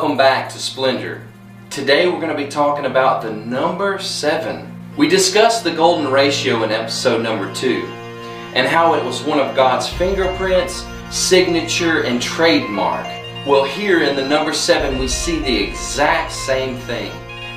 Welcome back to Splendor. Today we're going to be talking about the number 7. We discussed the golden ratio in episode number 2 and how it was one of God's fingerprints, signature, and trademark. Well, here in the number 7 we see the exact same thing.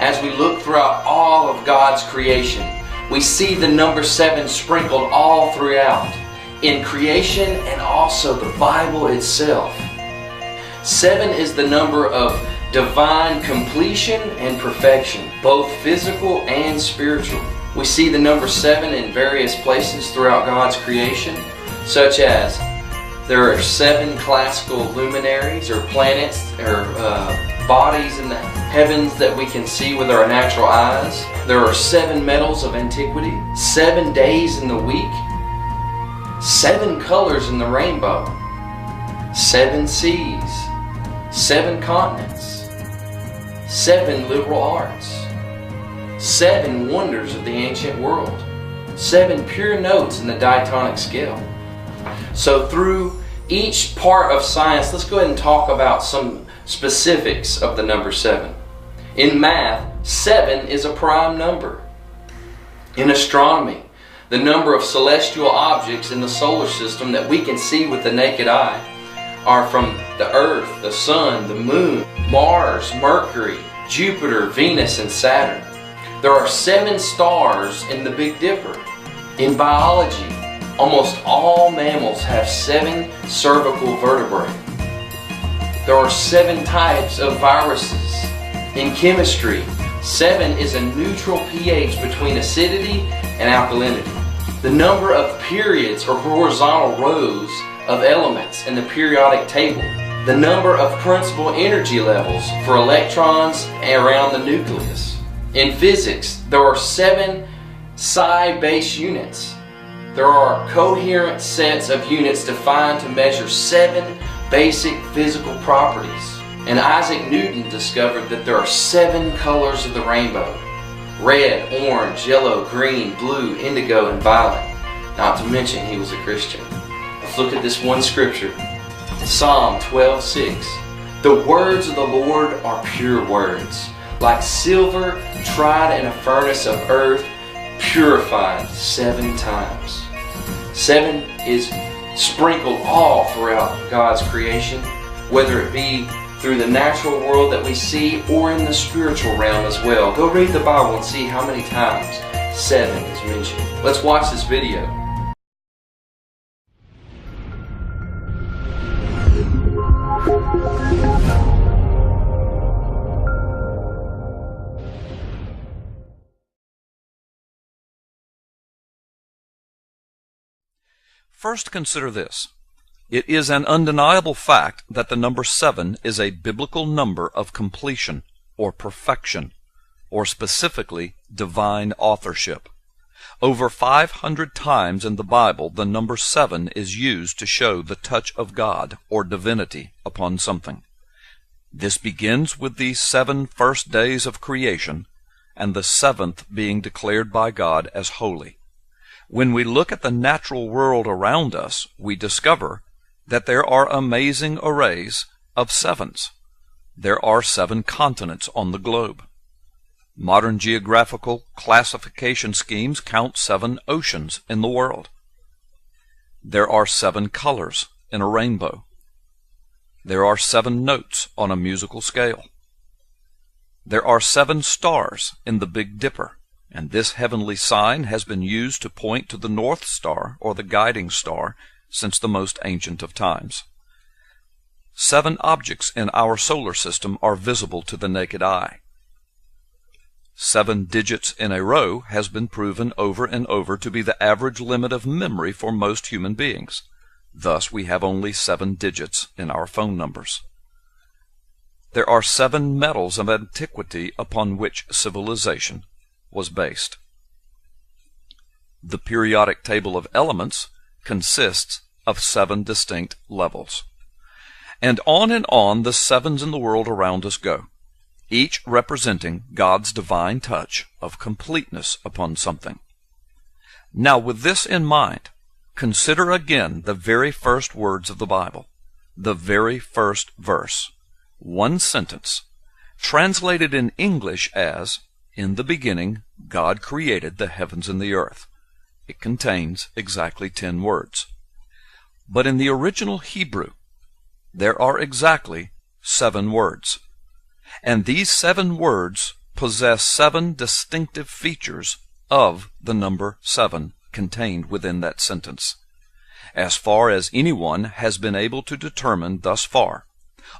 As we look throughout all of God's creation, we see the number 7 sprinkled all throughout, in creation and also the Bible itself. 7 is the number of divine completion and perfection, both physical and spiritual. We see the number 7 in various places throughout God's creation, such as there are 7 classical luminaries or planets or bodies in the heavens that we can see with our natural eyes. There are 7 metals of antiquity, 7 days in the week, 7 colors in the rainbow, 7 seas, 7 continents, 7 liberal arts, 7 wonders of the ancient world, 7 pure notes in the diatonic scale. So through each part of science, let's go ahead and talk about some specifics of the number 7. In math, 7 is a prime number. In astronomy, the number of celestial objects in the solar system that we can see with the naked eye are from the Earth, the Sun, the Moon, Mars, Mercury, Jupiter, Venus, and Saturn. There are 7 stars in the Big Dipper. In biology, almost all mammals have 7 cervical vertebrae. There are 7 types of viruses. In chemistry, 7 is a neutral pH between acidity and alkalinity. The number of periods or horizontal rows of elements in the periodic table. The number of principal energy levels for electrons around the nucleus. In physics, there are 7 psi base units. There are coherent sets of units defined to measure 7 basic physical properties. And Isaac Newton discovered that there are 7 colors of the rainbow: red, orange, yellow, green, blue, indigo, and violet. Not to mention he was a Christian. Let's look at this one scripture. Psalm 12:6. The words of the Lord are pure words, like silver tried in a furnace of earth, purified 7 times. 7 is sprinkled all throughout God's creation, whether it be through the natural world that we see or in the spiritual realm as well. Go read the Bible and see how many times 7 is mentioned. Let's watch this video. First, consider this. It is an undeniable fact that the number 7 is a biblical number of completion or perfection, or specifically divine authorship. Over 500 times in the Bible, the number 7 is used to show the touch of God or divinity upon something. This begins with the 7 first days of creation, and the 7th being declared by God as holy. When we look at the natural world around us, we discover that there are amazing arrays of 7s. There are 7 continents on the globe. Modern geographical classification schemes count 7 oceans in the world. There are 7 colors in a rainbow. There are 7 notes on a musical scale. There are 7 stars in the Big Dipper, and this heavenly sign has been used to point to the North Star or the guiding star since the most ancient of times. 7 objects in our solar system are visible to the naked eye. 7 digits in a row has been proven over and over to be the average limit of memory for most human beings. Thus, we have only 7 digits in our phone numbers. There are 7 metals of antiquity upon which civilization was based. The periodic table of elements consists of 7 distinct levels. And on the 7s in the world around us go, each representing God's divine touch of completeness upon something. Now, with this in mind, consider again the very first words of the Bible, the very first verse. one sentence, translated in English as, "In the beginning, God created the heavens and the earth." It contains exactly 10 words. But in the original Hebrew, there are exactly 7 words. And these 7 words possess 7 distinctive features of the number 7 contained within that sentence. As far as anyone has been able to determine thus far,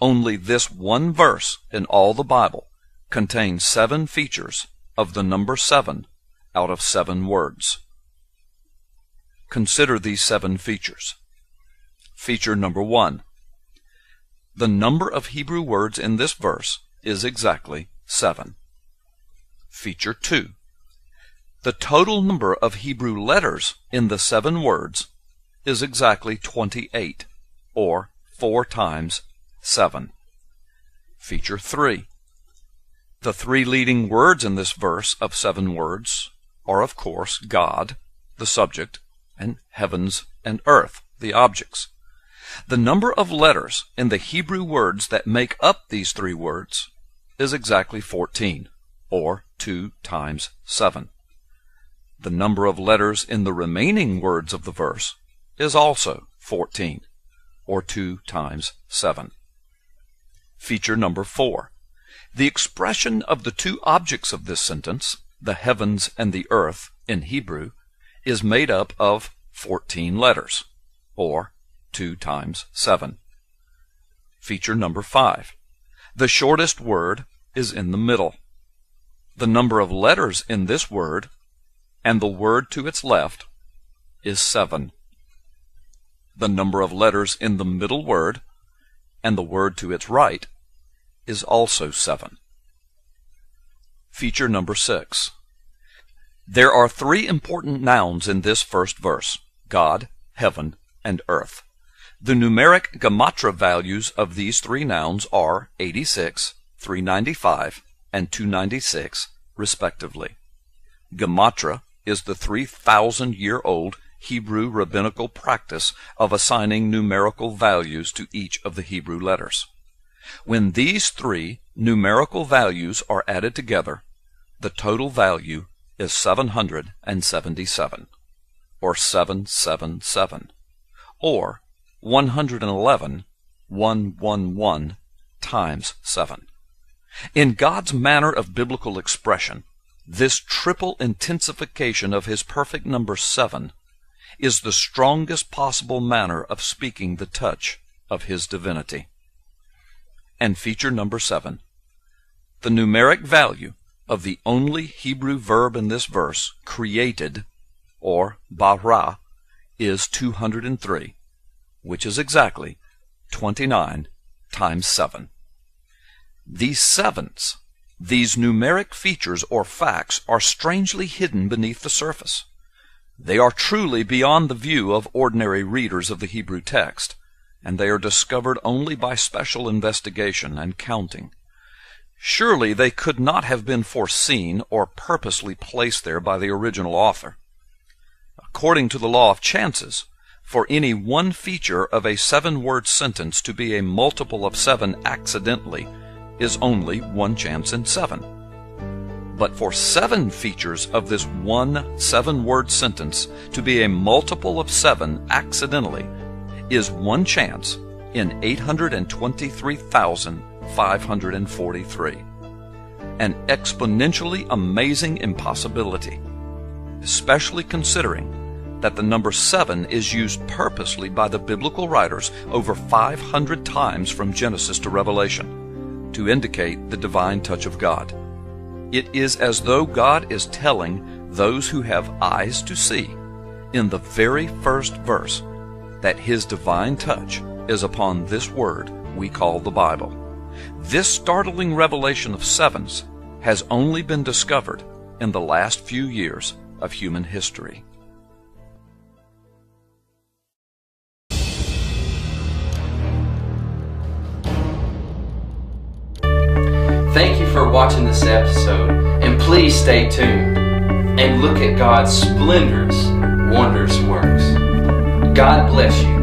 only this one verse in all the Bible contains 7 features of the number 7 out of 7 words. Consider these 7 features. Feature number 1. The number of Hebrew words in this verse is exactly 7. Feature 2. The total number of Hebrew letters in the 7 words is exactly 28, or 4 times 7. Feature 3. The 3 leading words in this verse of 7 words are, of course, God, the subject, and heavens and earth, the objects. The number of letters in the Hebrew words that make up these 3 words is exactly 14, or 2 times 7. The number of letters in the remaining words of the verse is also 14, or 2 times 7. Feature number 4. The expression of the 2 objects of this sentence, the heavens and the earth, in Hebrew, is made up of 14 letters, or 2 times 7. Feature number 5. The shortest word is in the middle. The number of letters in this word and the word to its left is 7. The number of letters in the middle word and the word to its right is also 7. Feature number 6. There are 3 important nouns in this first verse: God, heaven, and earth. The numeric gematria values of these 3 nouns are 86, 395, and 296, respectively. Gematria is the 3,000-year-old Hebrew rabbinical practice of assigning numerical values to each of the Hebrew letters. When these 3 numerical values are added together, the total value is 777, or 777, or 111 times 7. In God's manner of biblical expression, this triple intensification of His perfect number 7 is the strongest possible manner of speaking the touch of His divinity. And feature number 7. The numeric value of the only Hebrew verb in this verse, created, or bara, is 203, which is exactly 29 times 7. These 7s, these numeric features or facts, are strangely hidden beneath the surface. They are truly beyond the view of ordinary readers of the Hebrew text, and they are discovered only by special investigation and counting. Surely they could not have been foreseen or purposely placed there by the original author. According to the law of chances, for any one feature of a 7-word sentence to be a multiple of 7 accidentally is only 1 chance in 7. But for 7 features of this one 7-word sentence to be a multiple of 7 accidentally is 1 chance in 823,543. An exponentially amazing impossibility, especially considering that the number 7 is used purposely by the biblical writers over 500 times from Genesis to Revelation to indicate the divine touch of God. It is as though God is telling those who have eyes to see in the very first verse that His divine touch is upon this word we call the Bible. This startling revelation of 7s has only been discovered in the last few years of human history. Thank you for watching this episode, and please stay tuned and look at God's splendorous, wondrous works. God bless you.